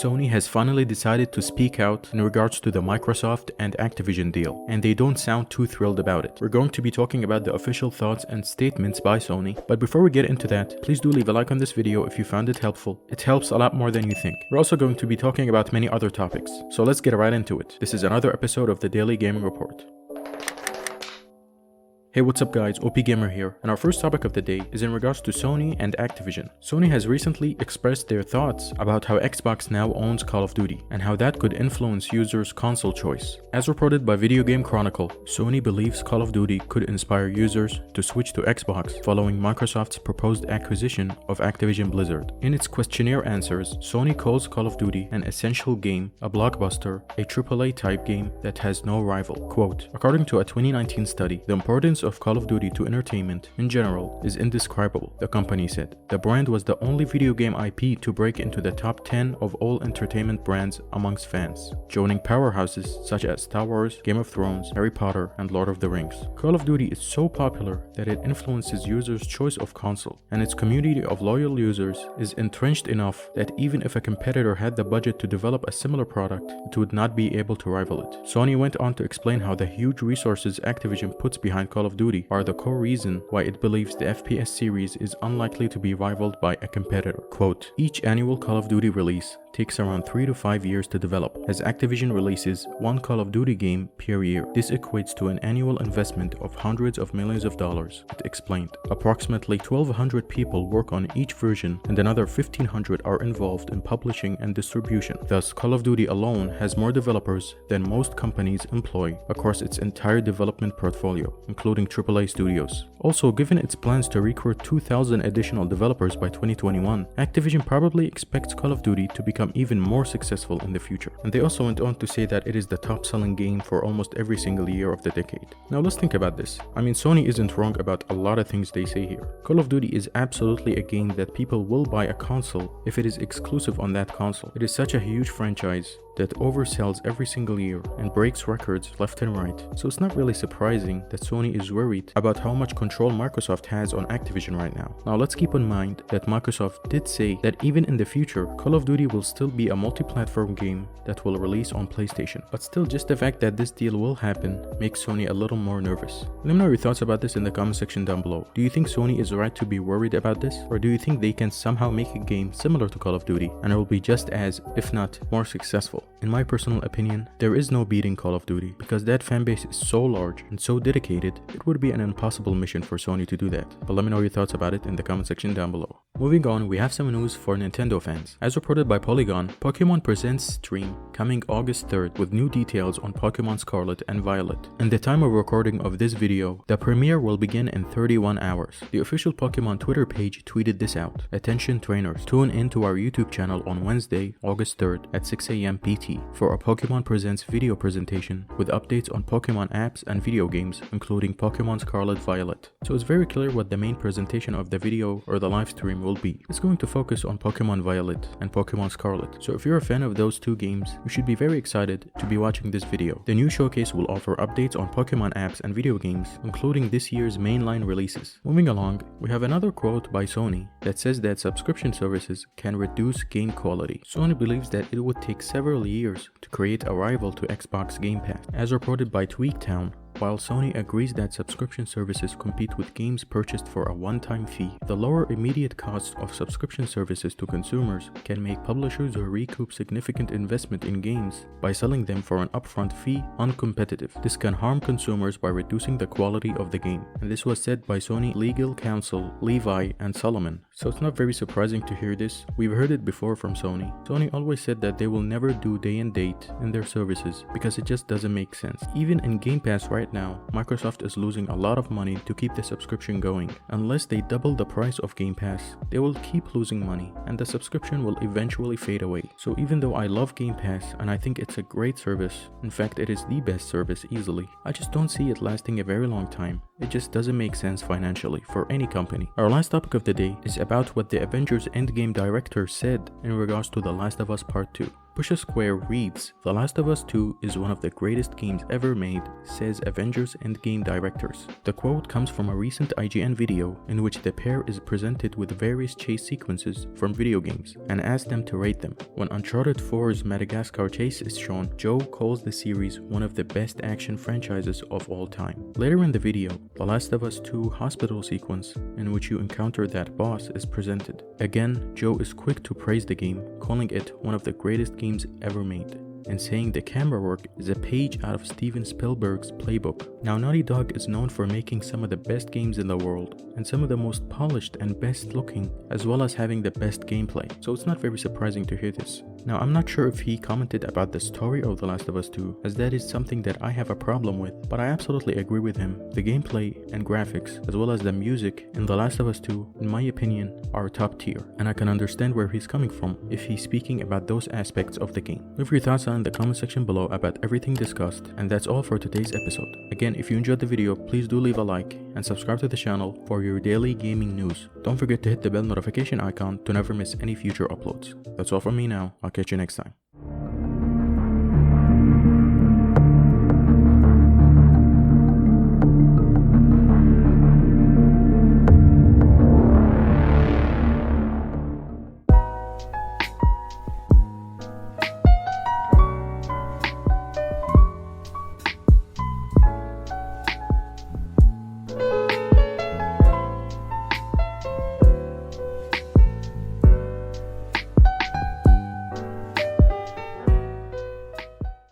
Sony has finally decided to speak out in regards to the Microsoft and Activision deal, and they don't sound too thrilled about it. We're going to be talking about the official thoughts and statements by Sony, but before we get into that, please do leave a like on this video if you found it helpful. It helps a lot more than you think. We're also going to be talking about many other topics, so let's get right into it. This is another episode of the Daily Gaming Report. Hey, what's up guys, OP Gamer here, and our first topic of the day is in regards to Sony and Activision. Sony has recently expressed their thoughts about how Xbox now owns Call of Duty, and how that could influence users' console choice. As reported by Video Game Chronicle, Sony believes Call of Duty could inspire users to switch to Xbox following Microsoft's proposed acquisition of Activision Blizzard. In its questionnaire answers, Sony calls Call of Duty an essential game, a blockbuster, a AAA type game that has no rival. Quote, according to a 2019 study, the importance of Call of Duty to entertainment in general is indescribable, the company said. The brand was the only video game IP to break into the top 10 of all entertainment brands amongst fans, joining powerhouses such as Star Wars, Game of Thrones, Harry Potter, and Lord of the Rings. Call of Duty is so popular that it influences users' choice of console, and its community of loyal users is entrenched enough that even if a competitor had the budget to develop a similar product, it would not be able to rival it. Sony went on to explain how the huge resources Activision puts behind Call of Duty are the core reason why it believes the FPS series is unlikely to be rivaled by a competitor. Quote, each annual Call of Duty release takes around 3 to 5 years to develop, as Activision releases one Call of Duty game per year. This equates to an annual investment of hundreds of millions of dollars, it explained. Approximately 1,200 people work on each version, and another 1,500 are involved in publishing and distribution. Thus, Call of Duty alone has more developers than most companies employ across its entire development portfolio, including AAA studios. Also, given its plans to recruit 2,000 additional developers by 2021, Activision probably expects Call of Duty to become even more successful in the future. And they also went on to say that it is the top-selling game for almost every single year of the decade. Now let's think about this. I mean, Sony isn't wrong about a lot of things they say here. Call of Duty is absolutely a game that people will buy a console if it is exclusive on that console. It is such a huge franchise that oversells every single year and breaks records left and right. So it's not really surprising that Sony is worried about how much control Microsoft has on Activision right now. Now let's keep in mind that Microsoft did say that even in the future, Call of Duty will still be a multi-platform game that will release on PlayStation. But still, just the fact that this deal will happen makes Sony a little more nervous. Let me know your thoughts about this in the comment section down below. Do you think Sony is right to be worried about this? Or do you think they can somehow make a game similar to Call of Duty and it will be just as, if not more successful? In my personal opinion, there is no beating Call of Duty, because that fanbase is so large and so dedicated, it would be an impossible mission for Sony to do that. But let me know your thoughts about it in the comment section down below. Moving on, we have some news for Nintendo fans. As reported by Polygon, Pokemon Presents stream coming August 3rd with new details on Pokemon Scarlet and Violet. In the time of recording of this video, the premiere will begin in 31 hours. The official Pokemon Twitter page tweeted this out. Attention trainers, tune in to our YouTube channel on Wednesday, August 3rd at 6 AM PT for a Pokemon Presents video presentation with updates on Pokemon apps and video games, including Pokemon Scarlet Violet. So it's very clear what the main presentation of the video or the live stream will be. It's going to focus on Pokemon Violet and Pokemon Scarlet. So if you're a fan of those two games, you should be very excited to be watching this video. The new showcase will offer updates on Pokemon apps and video games, including this year's mainline releases. Moving along, we have another quote by Sony that says that subscription services can reduce game quality. Sony believes that it would take several years to create a rival to Xbox Game Pass. As reported by Tweaktown, while Sony agrees that subscription services compete with games purchased for a one-time fee, the lower immediate cost of subscription services to consumers can make publishers who recoup significant investment in games by selling them for an upfront fee uncompetitive. This can harm consumers by reducing the quality of the game. And this was said by Sony legal counsel Levi and Solomon. So it's not very surprising to hear this. We've heard it before from Sony. Sony always said that they will never do day and date in their services because it just doesn't make sense. Even in Game Pass right now, Microsoft is losing a lot of money to keep the subscription going. Unless they double the price of Game Pass, they will keep losing money and the subscription will eventually fade away. So even though I love Game Pass and I think it's a great service, in fact it is the best service easily, I just don't see it lasting a very long time. It just doesn't make sense financially for any company. Our last topic of the day is about what the Avengers Endgame director said in regards to The Last of Us Part 2. Pusha Square reads, "The Last of Us 2 is one of the greatest games ever made," says Avengers Endgame directors. The quote comes from a recent IGN video in which the pair is presented with various chase sequences from video games and asks them to rate them. When Uncharted 4's Madagascar chase is shown, Joe calls the series one of the best action franchises of all time. Later in the video, The Last of Us 2 hospital sequence in which you encounter that boss is presented. Again, Joe is quick to praise the game, calling it one of the greatest games ever made, and saying the camera work is a page out of Steven Spielberg's playbook. Now, Naughty Dog is known for making some of the best games in the world, and some of the most polished and best looking, as well as having the best gameplay, so it's not very surprising to hear this. Now, I'm not sure if he commented about the story of The Last of Us 2, as that is something that I have a problem with, but I absolutely agree with him. The gameplay and graphics, as well as the music in The Last of Us 2, in my opinion, are top tier, and I can understand where he's coming from if he's speaking about those aspects of the game. Leave your thoughts in the comment section below about everything discussed, and that's all for today's episode. Again, if you enjoyed the video, please do leave a like and subscribe to the channel for your daily gaming news. Don't forget to hit the bell notification icon to never miss any future uploads. That's all from me now. I'll catch you next time.